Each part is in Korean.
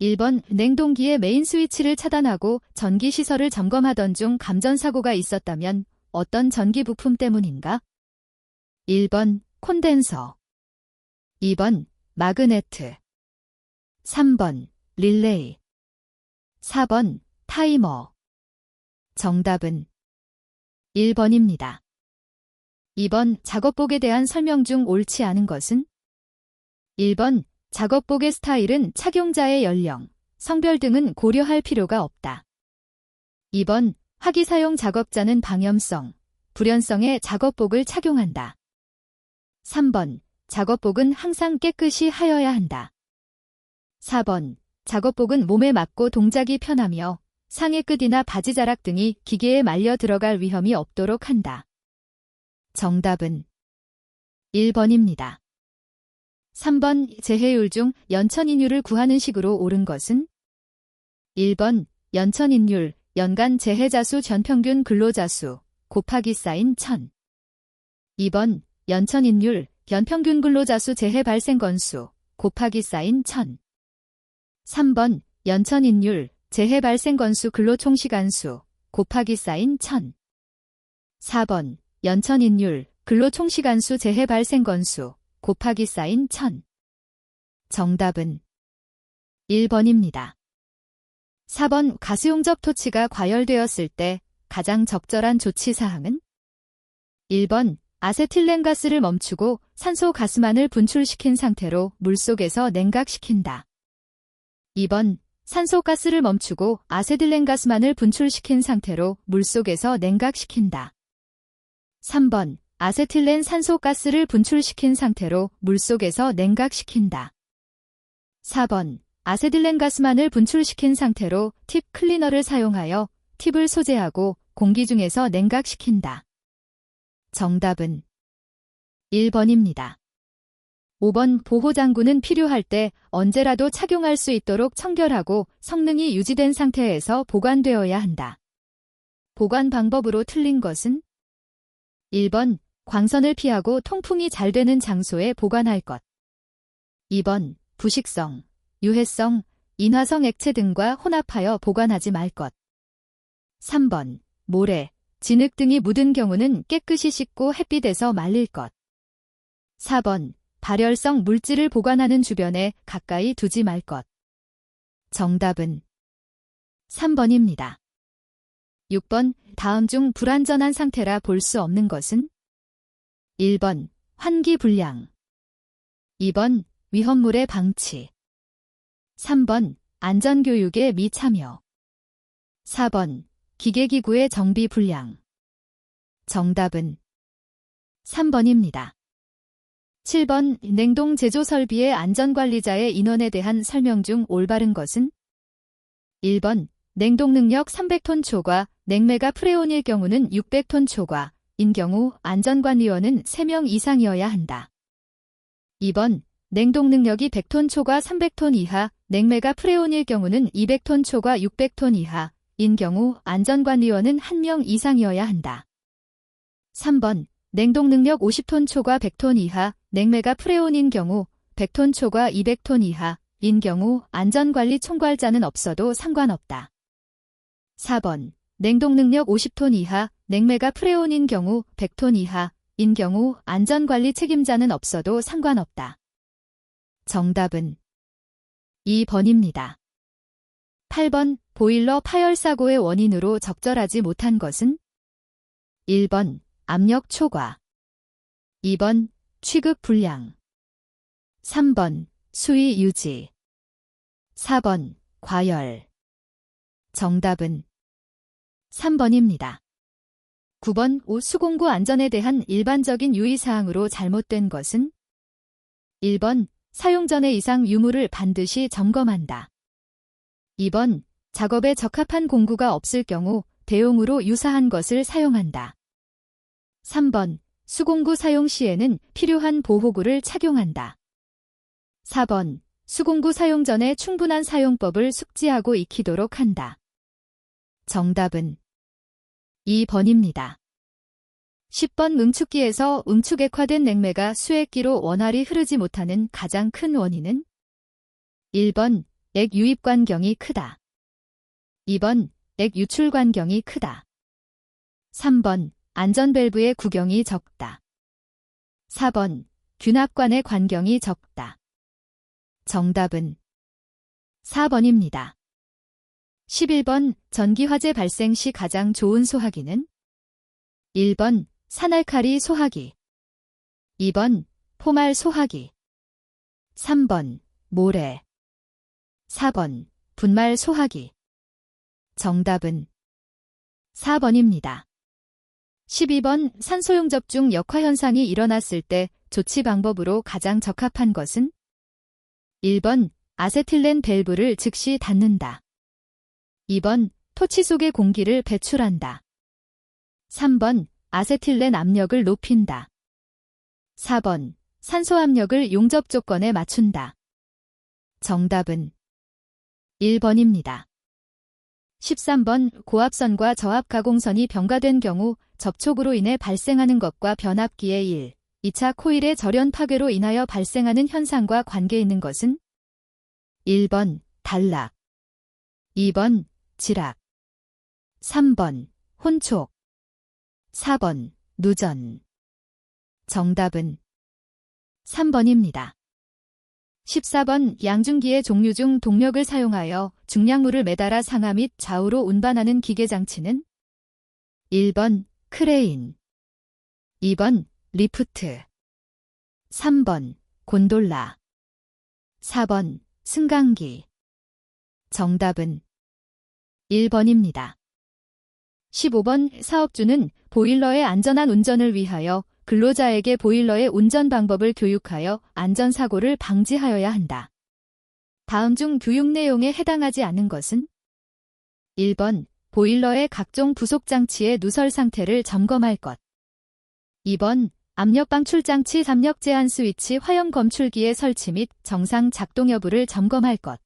1번 냉동기의 메인 스위치를 차단하고 전기 시설을 점검하던 중 감전사고가 있었다면 어떤 전기 부품 때문인가? 1번 콘덴서, 2번 마그네트, 3번 릴레이, 4번 타이머. 정답은 1번입니다. 2번 작업복에 대한 설명 중 옳지 않은 것은? 1번 작업복의 스타일은 착용자의 연령, 성별 등은 고려할 필요가 없다. 2번 화기사용 작업자는 방염성, 불연성의 작업복을 착용한다. 3번 작업복은 항상 깨끗이 하여야 한다. 4번 작업복은 몸에 맞고 동작이 편하며 상의 끝이나 바지자락 등이 기계에 말려 들어갈 위험이 없도록 한다. 정답은 1번입니다. 3번 재해율 중 연천인율을 구하는 식으로 옳은 것은? 1번 연천인율, 연간 재해자수 전평균 근로자수 곱하기 사인 1000. 2번 연천인율, 연평균 근로자수 재해 발생 건수 곱하기 사인 1000. 3번 연천인율, 재해 발생 건수 근로총시간수 곱하기 사인 1000. 4번 연천인율, 근로총시간수 재해 발생 건수 곱하기 사인 1000. 정답은 1번입니다. 4번 가스용접 토치가 과열되었을 때 가장 적절한 조치사항은? 1번 아세틸렌가스를 멈추고 산소 가스만을 분출시킨 상태로 물속에서 냉각시킨다. 2번 산소가스를 멈추고 아세틸렌가스만을 분출시킨 상태로 물속에서 냉각시킨다. 3번 아세틸렌 산소가스를 분출시킨 상태로 물속에서 냉각시킨다. 4번 아세틸렌가스만을 분출시킨 상태로 팁 클리너를 사용하여 팁을 소재하고 공기 중에서 냉각시킨다. 정답은 1번입니다. 5번 보호장구는 필요할 때 언제라도 착용할 수 있도록 청결하고 성능이 유지된 상태에서 보관되어야 한다. 보관 방법으로 틀린 것은? 1번 광선을 피하고 통풍이 잘 되는 장소에 보관할 것. 2번 부식성, 유해성, 인화성 액체 등과 혼합하여 보관하지 말 것. 3번 모래, 진흙 등이 묻은 경우는 깨끗이 씻고 햇빛에서 말릴 것. 4번 발열성 물질을 보관하는 주변에 가까이 두지 말 것. 정답은 3번입니다. 6번 다음 중 불완전한 상태라 볼 수 없는 것은? 1번 환기불량, 2번 위험물의 방치, 3번 안전교육의 미참여, 4번 기계기구의 정비불량. 정답은 3번입니다. 7번 냉동 제조 설비의 안전관리자의 인원에 대한 설명 중 올바른 것은? 1번 냉동 능력 300톤 초과 냉매가 프레온일 경우는 600톤 초과 인 경우 안전관리원은 3명 이상이어야 한다. 2번 냉동 능력이 100톤 초과 300톤 이하 냉매가 프레온일 경우는 200톤 초과 600톤 이하 인 경우 안전관리원은 1명 이상이어야 한다. 3번 냉동 능력 50톤 초과 100톤 이하 냉매가 프레온인 경우 100톤 초과 200톤 이하 인 경우 안전관리 총괄자는 없어도 상관없다. 4번 냉동 능력 50톤 이하 냉매가 프레온인 경우 100톤 이하 인 경우 안전관리 책임자는 없어도 상관없다. 정답은 2번입니다. 8번 보일러 파열 사고의 원인으로 적절하지 못한 것은? 1번 압력 초과, 2번 취급 불량, 3번 수위 유지, 4번 과열. 정답은 3번입니다. 9번 옷 수공구 안전에 대한 일반적인 유의사항으로 잘못된 것은? 1번 사용 전에 이상 유무를 반드시 점검한다. 2번 작업에 적합한 공구가 없을 경우 대용으로 유사한 것을 사용한다. 3번 수공구 사용 시에는 필요한 보호구를 착용한다. 4번 수공구 사용 전에 충분한 사용법을 숙지하고 익히도록 한다. 정답은 2번입니다. 10번 응축기에서 응축액화된 냉매가 수액기로 원활히 흐르지 못하는 가장 큰 원인은? 1번 액 유입 관경이 크다. 2번, 액 유출 관경이 크다. 3번, 안전밸브의 구경이 적다. 4번, 균합관의 관경이 적다. 정답은 4번입니다. 11번, 전기화재 발생 시 가장 좋은 소화기는? 1번, 산알칼리 소화기. 2번, 포말 소화기. 3번, 모래. 4번, 분말 소화기. 정답은 4번입니다. 12번, 산소용접 중 역화현상이 일어났을 때 조치 방법으로 가장 적합한 것은? 1번, 아세틸렌 밸브를 즉시 닫는다. 2번, 토치 속의 공기를 배출한다. 3번, 아세틸렌 압력을 높인다. 4번, 산소 압력을 용접 조건에 맞춘다. 정답은 1번입니다. 13번, 고압선과 저압 가공선이 병가된 경우 접촉으로 인해 발생하는 것과 변압기의 1, 2차 코일의 절연 파괴로 인하여 발생하는 현상과 관계 있는 것은? 1번, 단락. 2번, 지락. 3번, 혼촉. 4번, 누전. 정답은 3번입니다. 14번, 양중기의 종류 중 동력을 사용하여 중량물을 매달아 상하 및 좌우로 운반하는 기계장치는? 1번, 크레인. 2번, 리프트. 3번, 곤돌라. 4번, 승강기. 정답은 1번입니다. 15번, 사업주는 보일러의 안전한 운전을 위하여 근로자에게 보일러의 운전 방법을 교육하여 안전사고를 방지하여야 한다. 다음 중 교육 내용에 해당하지 않는 것은? 1번, 보일러의 각종 부속장치의 누설 상태를 점검할 것. 2번, 압력방출장치 담력 제한 스위치 화형 검출기의 설치 및 정상 작동 여부를 점검할 것.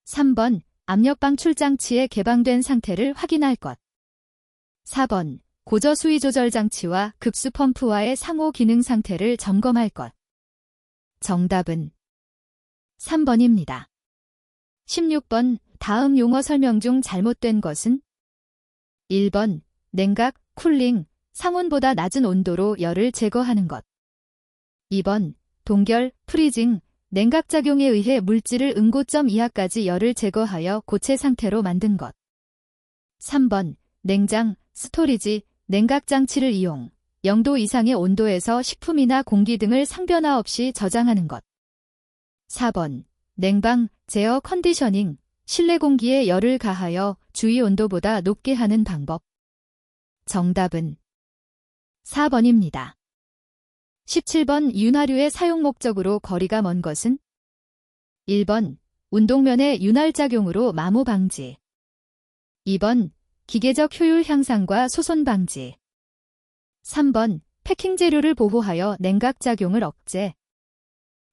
3번, 압력방출장치의 개방된 상태를 확인할 것. 4번, 고저 수위 조절 장치와 급수 펌프와의 상호 기능 상태를 점검할 것. 정답은 3번입니다. 16번, 다음 용어 설명 중 잘못된 것은? 1번, 냉각, 쿨링, 상온보다 낮은 온도로 열을 제거하는 것. 2번, 동결, 프리징, 냉각작용에 의해 물질을 응고점 이하까지 열을 제거하여 고체 상태로 만든 것. 3번, 냉장, 스토리지, 냉각장치를 이용, 0도 이상의 온도에서 식품이나 공기 등을 상변화 없이 저장하는 것. 4번, 냉방, 제어 컨디셔닝, 실내 공기에 열을 가하여 주위 온도보다 높게 하는 방법. 정답은 4번입니다. 17번, 윤활유의 사용 목적으로 거리가 먼 것은? 1번, 운동면의 윤활작용으로 마모 방지. 2번, 기계적 효율 향상과 소손 방지. 3번, 패킹 재료를 보호하여 냉각작용을 억제.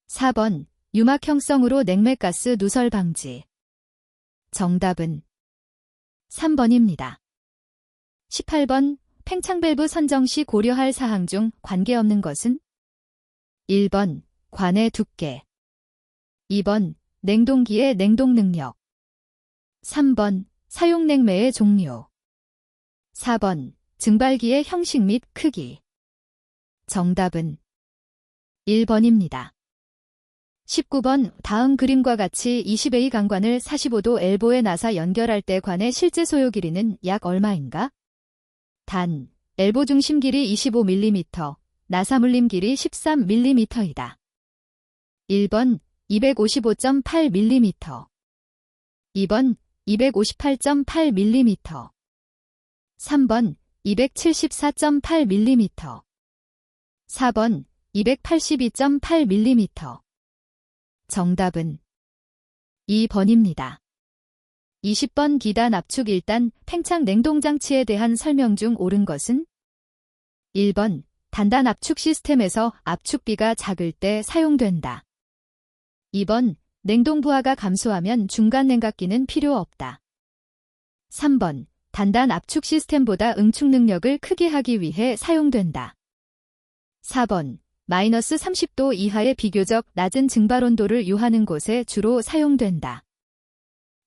4번, 유막 형성으로 냉매가스 누설 방지. 정답은 3번입니다. 18번, 팽창밸브 선정 시 고려할 사항 중 관계없는 것은? 1번, 관의 두께. 2번, 냉동기의 냉동 능력. 3번, 사용 냉매의 종류. 4번, 증발기의 형식 및 크기. 정답은 1번입니다. 19번, 다음 그림과 같이 20A 강관을 45도 엘보에 놔서 연결할 때 관의 실제 소요 길이는 약 얼마인가? 단, 엘보 중심 길이 25mm, 나사 물림 길이 13mm이다. 1번, 255.8mm. 2번, 258.8mm. 3번, 274.8mm. 4번, 282.8mm. 정답은 2번입니다. 20번, 기단 압축 1단 팽창 냉동장치에 대한 설명 중 옳은 것은? 1번, 단단 압축 시스템에서 압축비가 작을 때 사용된다. 2번, 냉동 부하가 감소하면 중간 냉각기는 필요 없다. 3번, 단단 압축 시스템보다 응축 능력을 크게 하기 위해 사용된다. 4번, 마이너스 30도 이하의 비교적 낮은 증발 온도를 유하는 곳에 주로 사용된다.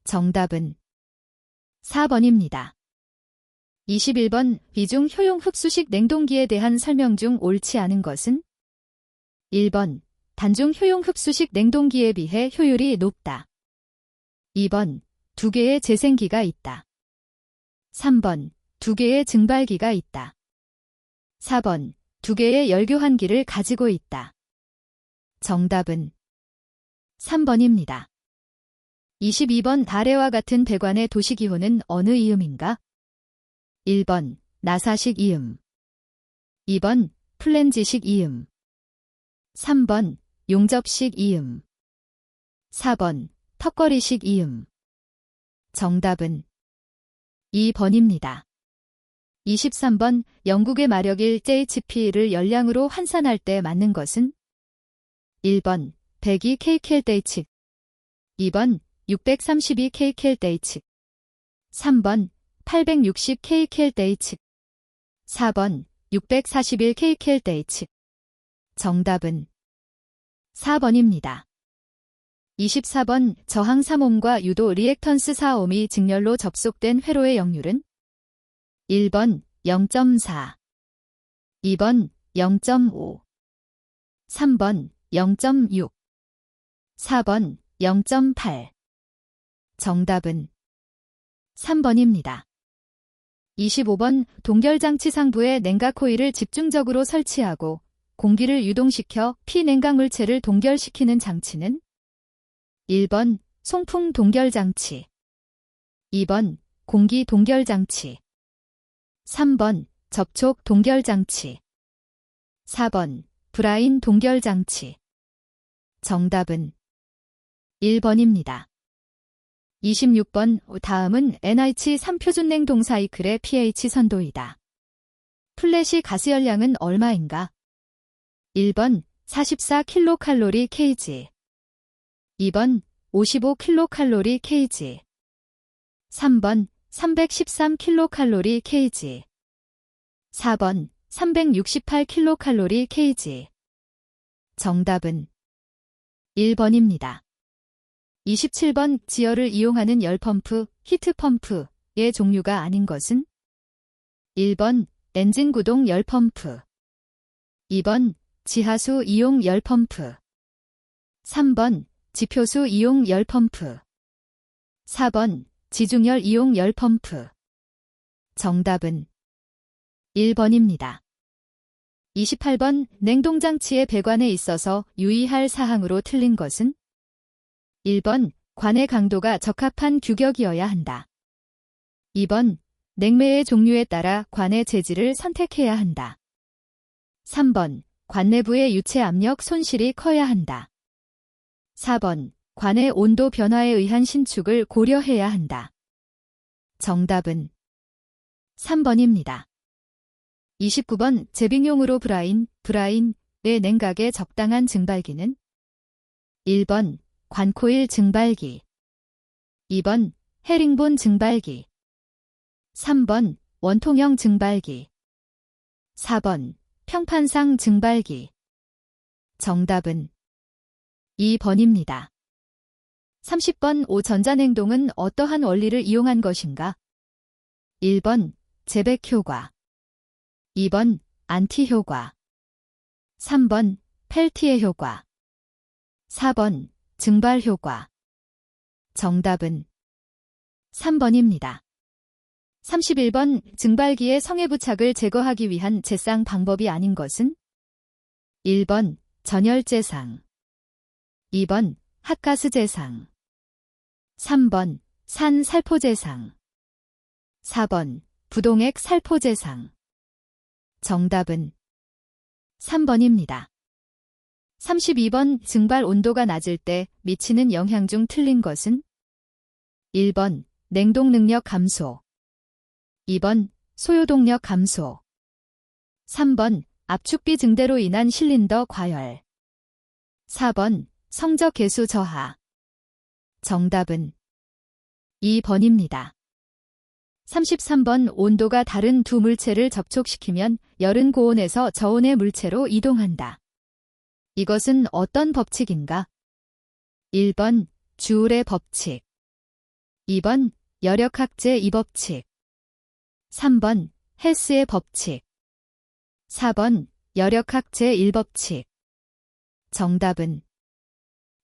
정답은 4번입니다. 21번 비중 효용 흡수식 냉동기에 대한 설명 중 옳지 않은 것은? 1번 단중 효용 흡수식 냉동기에 비해 효율이 높다. 2번 2개의 재생기가 있다. 3번 2개의 증발기가 있다. 4번 2개의 열교환기를 가지고 있다. 정답은 3번입니다. 22번 아래와 같은 배관의 도시기호는 어느 이음인가? 1번 나사식 이음, 2번 플랜지식 이음, 3번 용접식 이음, 4번 턱걸이식 이음. 정답은 2번입니다. 23번 영국의 마력일 JHP를 열량으로 환산할 때 맞는 것은? 1번 102kcal/h, 2번 632kcal/h, 3번 860kcal/h, 4번 641kcal/h. 정답은 4번입니다. 24번 저항 3옴과 유도 리액턴스 4옴이 직렬로 접속된 회로의 역률은? 1번 0.4, 2번 0.5, 3번 0.6, 4번 0.8. 정답은 3번입니다. 25번 동결장치 상부에 냉각 코일을 집중적으로 설치하고 공기를 유동시켜 피냉각 물체를 동결시키는 장치는? 1번 송풍 동결장치, 2번 공기 동결장치, 3번 접촉 동결장치, 4번 브라인 동결장치. 정답은 1번입니다. 26번 다음은 NH3 표준냉동 사이클의 pH 선도이다. 플래시 가스 열량은 얼마인가? 1번 44kcal/kg, 2번 55kcal/kg, 3번 313kcal/kg, 4번 368kcal/kg. 정답은 1번입니다. 27번 지열을 이용하는 열펌프, 히트펌프의 종류가 아닌 것은? 1번 엔진 구동 열펌프, 2번 지하수 이용 열펌프, 3번 지표수 이용 열펌프, 4번 지중열 이용 열펌프. 정답은 1번입니다. 28번 냉동장치의 배관에 있어서 유의할 사항으로 틀린 것은? 1번 관의 강도가 적합한 규격이어야 한다. 2번 냉매의 종류에 따라 관의 재질을 선택해야 한다. 3번 관 내부의 유체 압력 손실이 커야 한다. 4번 관의 온도 변화에 의한 신축을 고려해야 한다. 정답은 3번입니다. 29번 제빙용으로 브라인의 냉각의 적당한 증발기는? 1번 관코일 증발기, 2번 헤링본 증발기, 3번 원통형 증발기, 4번 평판상 증발기. 정답은 2번입니다. 30번 오전자냉동은 어떠한 원리를 이용한 것인가? 1번 재백 효과, 2번 안티 효과, 3번 펠티의 효과, 4번 증발 효과. 정답은 3번입니다. 31번 증발기의 성해부착을 제거하기 위한 제상 방법이 아닌 것은? 1번 전열제상, 2번 핫가스 제상, 3번 산살포제상, 4번 부동액 살포제상. 정답은 3번입니다. 32번 증발 온도가 낮을 때 미치는 영향 중 틀린 것은? 1번 냉동 능력 감소, 2번 소요동력 감소, 3번 압축비 증대로 인한 실린더 과열, 4번 성적 계수 저하. 정답은 2번입니다. 33번 온도가 다른 두 물체를 접촉시키면 열은 고온에서 저온의 물체로 이동한다. 이것은 어떤 법칙인가? 1번 주울의 법칙, 2번 여력학제 2법칙. 3번 헬스의 법칙. 4번 여력학제 1법칙. 정답은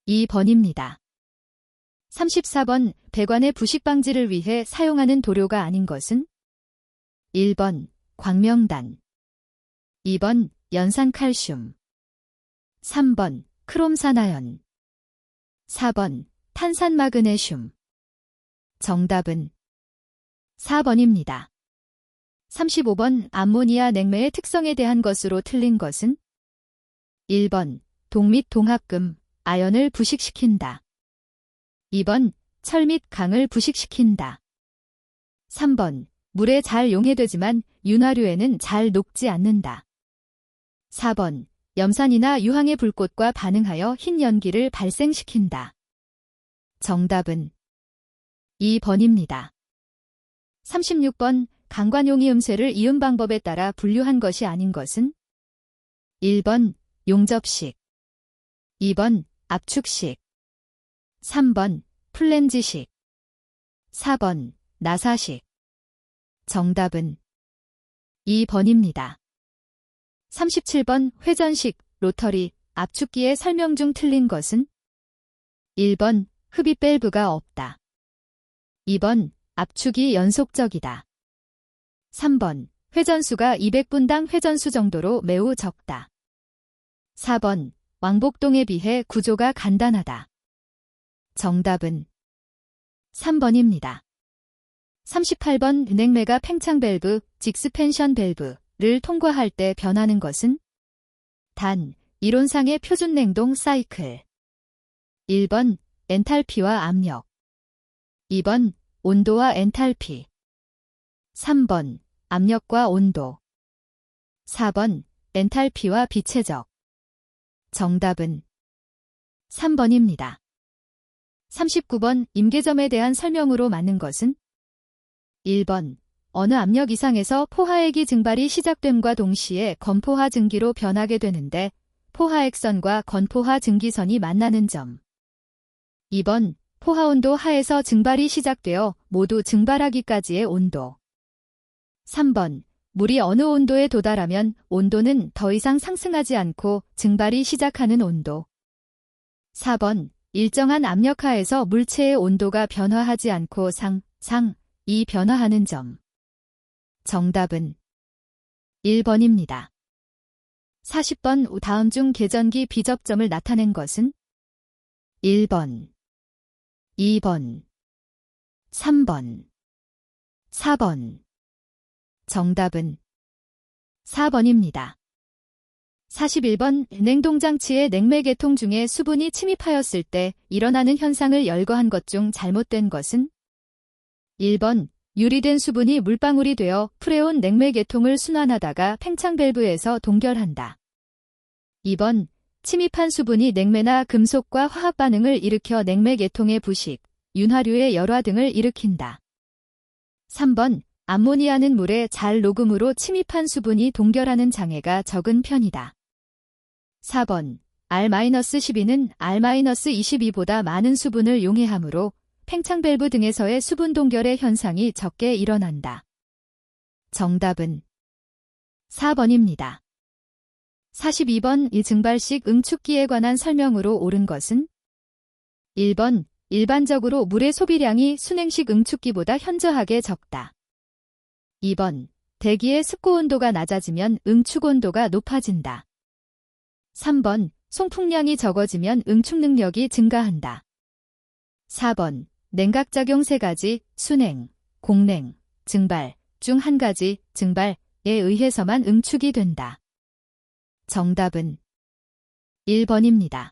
2번입니다. 34번 배관의 부식 방지를 위해 사용하는 도료가 아닌 것은? 1번 광명단. 2번 연산칼슘. 3번 크롬산화연. 4번 탄산마그네슘. 정답은 4번입니다. 35번 암모니아 냉매의 특성에 대한 것으로 틀린 것은? 1번 동 및 동합금, 아연을 부식시킨다. 2번 철 및 강을 부식시킨다. 3번 물에 잘 용해되지만 윤활유에는 잘 녹지 않는다. 4번 염산이나 유황의 불꽃과 반응하여 흰 연기를 발생시킨다. 정답은 2번입니다. 36번 강관용이 음쇠를 이은 방법에 따라 분류한 것이 아닌 것은? 1번 용접식. 2번 압축식. 3번 플랜지식. 4번 나사식. 정답은 2번입니다. 37번 회전식, 로터리, 압축기의 설명 중 틀린 것은? 1번 흡입 밸브가 없다. 2번 압축이 연속적이다. 3번 회전수가 200분당 회전수 정도로 매우 적다. 4번 왕복동에 비해 구조가 간단하다. 정답은 3번입니다. 38번 냉매가 팽창 밸브, 직스펜션 밸브를 통과할 때 변하는 것은? 단, 이론상의 표준 냉동 사이클. 1번 엔탈피와 압력. 2번 온도와 엔탈피. 3번 압력과 온도. 4번 엔탈피와 비체적. 정답은 3번입니다. 39번 임계점에 대한 설명으로 맞는 것은? 1번 어느 압력 이상에서 포화액이 증발이 시작됨과 동시에 건포화 증기로 변하게 되는데 포화액선과 건포화 증기선이 만나는 점. 2번 포화온도 하에서 증발이 시작되어 모두 증발하기까지의 온도. 3번 물이 어느 온도에 도달하면 온도는 더 이상 상승하지 않고 증발이 시작하는 온도. 4번 일정한 압력하에서 물체의 온도가 변화하지 않고 이 변화하는 점. 정답은 1번입니다. 40번 다음 중 계전기 비접점을 나타낸 것은? 1번, 2번, 3번, 4번. 정답은 4번입니다. 41번 냉동장치의 냉매 계통 중에 수분이 침입하였을 때 일어나는 현상을 열거한 것 중 잘못된 것은? 1번 유리된 수분이 물방울이 되어 프레온 냉매 계통을 순환하다가 팽창 밸브에서 동결한다. 2번 침입한 수분이 냉매나 금속과 화학 반응을 일으켜 냉매 계통의 부식, 윤활유의 열화 등을 일으킨다. 3번 암모니아는 물에 잘 녹음으로 침입한 수분이 동결하는 장애가 적은 편이다. 4번 R-12는 R-22보다 많은 수분을 용해하므로 팽창 밸브 등에서의 수분 동결의 현상이 적게 일어난다. 정답은 4번입니다. 42번 이 증발식 응축기에 관한 설명으로 옳은 것은? 1번 일반적으로 물의 소비량이 순행식 응축기보다 현저하게 적다. 2번 대기의 습고 온도가 낮아지면 응축 온도가 높아진다. 3번 송풍량이 적어지면 응축 능력이 증가한다. 4번 냉각작용 3가지, 순행, 공냉, 증발 중 한 가지, 증발에 의해서만 응축이 된다. 정답은 1번입니다.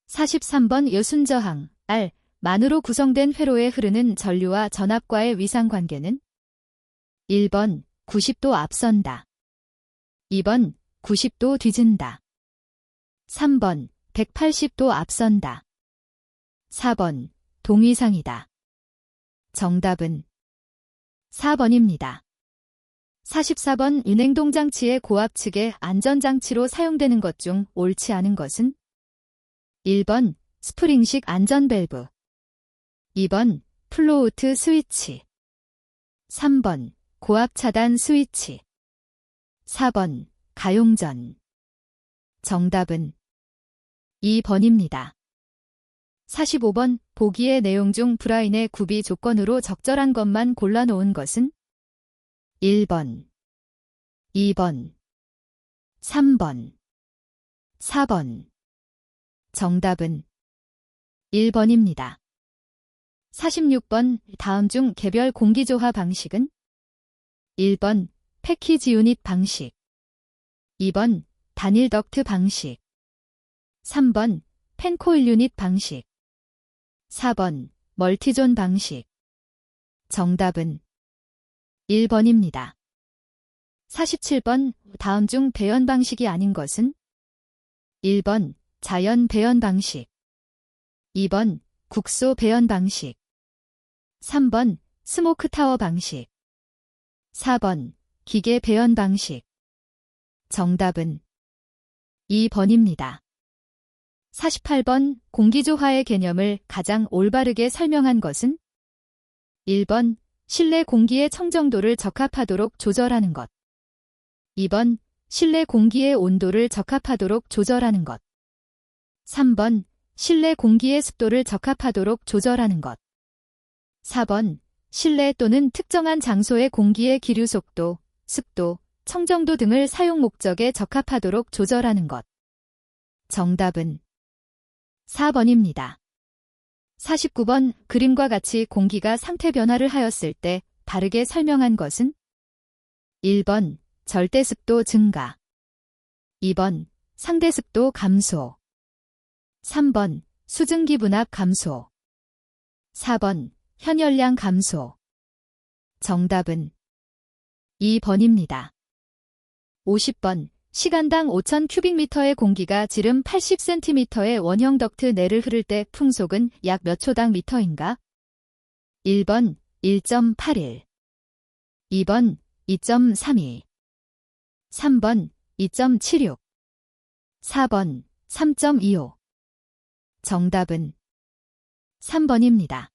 43번 요순저항, R, 만으로 구성된 회로에 흐르는 전류와 전압과의 위상관계는? 1번 90도 앞선다. 2번 90도 뒤진다. 3번 180도 앞선다. 4번 동위상이다. 정답은 4번입니다. 44번 냉동장치의 고압측의 안전장치로 사용되는 것 중 옳지 않은 것은? 1번 스프링식 안전밸브. 2번 플로우트 스위치. 3번 고압 차단 스위치. 4번 가용전. 정답은 2번입니다. 45번 보기의 내용 중 브라인의 구비 조건으로 적절한 것만 골라놓은 것은 1번, 2번, 3번, 4번. 정답은 1번입니다. 46번 다음 중 개별 공기조화 방식은 1번 패키지 유닛 방식, 2번 단일 덕트 방식, 3번 펜코일 유닛 방식, 4번 멀티존 방식. 정답은 1번입니다. 47번 다음 중 배연 방식이 아닌 것은 1번 자연 배연 방식, 2번 국소 배연 방식, 3번 스모크 타워 방식, 4번 기계 배연 방식. 정답은 2번입니다. 48번 공기조화의 개념을 가장 올바르게 설명한 것은 1번 실내 공기의 청정도를 적합하도록 조절하는 것, 2번 실내 공기의 온도를 적합하도록 조절하는 것, 3번 실내 공기의 습도를 적합하도록 조절하는 것, 4번 실내 또는 특정한 장소의 공기의 기류 속도, 습도, 청정도 등을 사용 목적에 적합하도록 조절하는 것. 정답은 4번입니다. 49번 그림과 같이 공기가 상태 변화를 하였을 때 바르게 설명한 것은 1번 절대습도 증가, 2번 상대습도 감소, 3번 수증기 분압 감소, 4번 현열량 감소. 정답은 2번입니다. 50번 시간당 5,000 큐빅미터의 공기가 지름 80cm의 원형 덕트 내를 흐를 때 풍속은 약 몇 초당 미터인가? 1번 1.81, 2번 2.32, 3번 2.76, 4번 3.25. 정답은 3번입니다.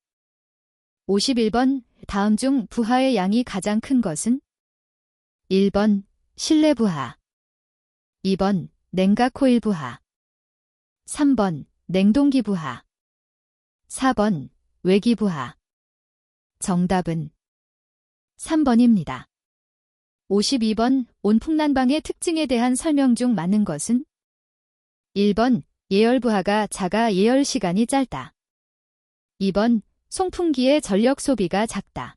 51번 다음 중 부하의 양이 가장 큰 것은 1번 실내 부하, 2번 냉각 코일 부하, 3번 냉동기 부하, 4번 외기 부하. 정답은 3번입니다. 52번 온풍난방의 특징에 대한 설명 중 맞는 것은 1번 예열 부하가 작아 예열 시간이 짧다, 2번 송풍기의 전력 소비가 작다,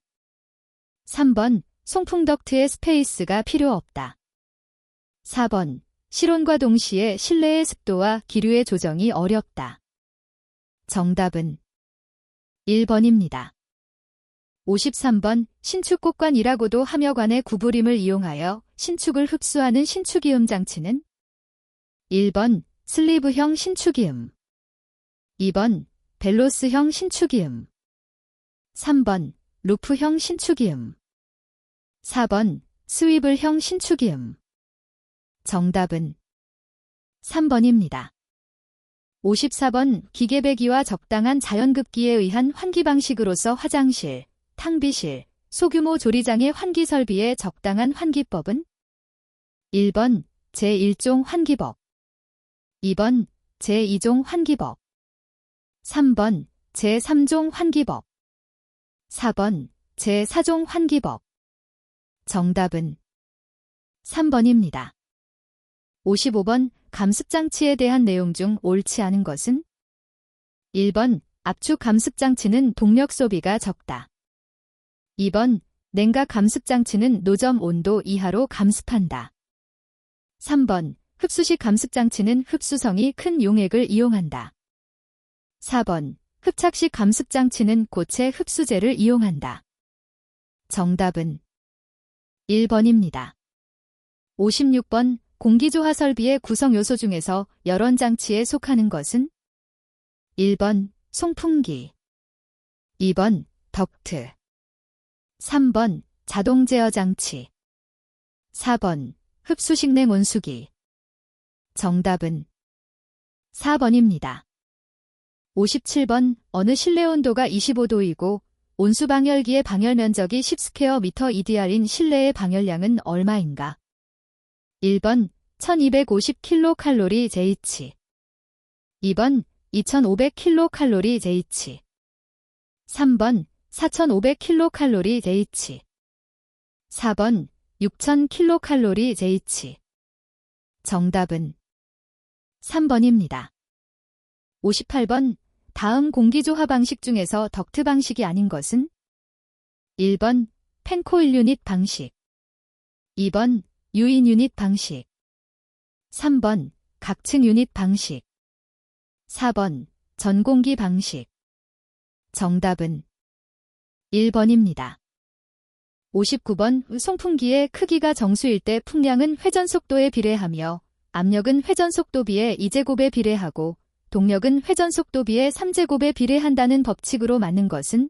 3번 송풍 덕트의 스페이스가 필요 없다, 4번 실온과 동시에 실내의 습도와 기류의 조정이 어렵다. 정답은 1번입니다. 53번 신축곡관이라고도 하며 관의 구부림을 이용하여 신축을 흡수하는 신축이음 장치는 1번 슬리브형 신축이음, 2번 벨로스형 신축이음, 3번 루프형 신축이음, 4번 스위블형 신축이음. 정답은 3번입니다. 54번 기계배기와 적당한 자연급기에 의한 환기 방식으로서 화장실, 탕비실, 소규모 조리장의 환기 설비의 적당한 환기법은 1번 제1종 환기법, 2번 제2종 환기법, 3번 제3종 환기법, 4번 제4종 환기법. 정답은 3번입니다. 55번 감습장치에 대한 내용 중 옳지 않은 것은 1번 압축 감습장치는 동력 소비가 적다, 2번 냉각 감습장치는 노점 온도 이하로 감습한다, 3번 흡수식 감습장치는 흡수성이 큰 용액을 이용한다, 4번 흡착식 감습장치는 고체 흡수제를 이용한다. 정답은 1번입니다. 56번 공기조화 설비의 구성 요소 중에서 열원장치에 속하는 것은 1번 송풍기, 2번 덕트, 3번 자동 제어 장치, 4번 흡수식냉 온수기. 정답은 4번입니다. 57번 어느 실내 온도가 25도이고 온수 방열기의 방열 면적이 10스퀘어미터 EDR인 실내의 방열량은 얼마인가? 1번 1250kcal JH 2번 2500kcal JH 3번 4500kcal JH 4번 6000kcal JH 정답은 3번입니다. 58번 다음 공기조화 방식 중에서 덕트 방식이 아닌 것은? 1번 펜코일 유닛 방식 2번 유인 유닛 방식 3번 각층 유닛 방식 4번 전공기 방식 정답은 1번입니다. 59번 송풍기의 크기가 정수일 때 풍량은 회전속도에 비례하며 압력은 회전속도비의 2제곱에 비례하고 동력은 회전속도비의 3제곱에 비례한다는 법칙으로 맞는 것은?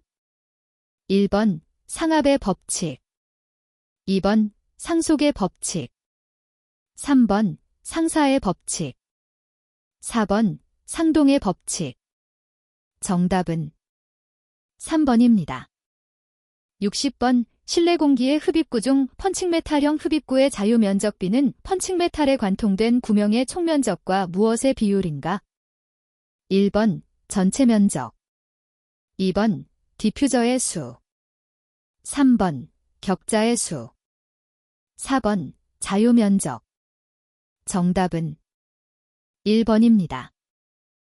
1번 상압의 법칙 2번 상속의 법칙 3번 상사의 법칙 4번 상동의 법칙 정답은 3번입니다. 60번 실내 공기의 흡입구 중 펀칭메탈형 흡입구의 자유면적비는 펀칭메탈에 관통된 구명의 총면적과 무엇의 비율인가? 1번 전체 면적 2번 디퓨저의 수 3번 격자의 수 4번 자유면적 정답은 1번입니다.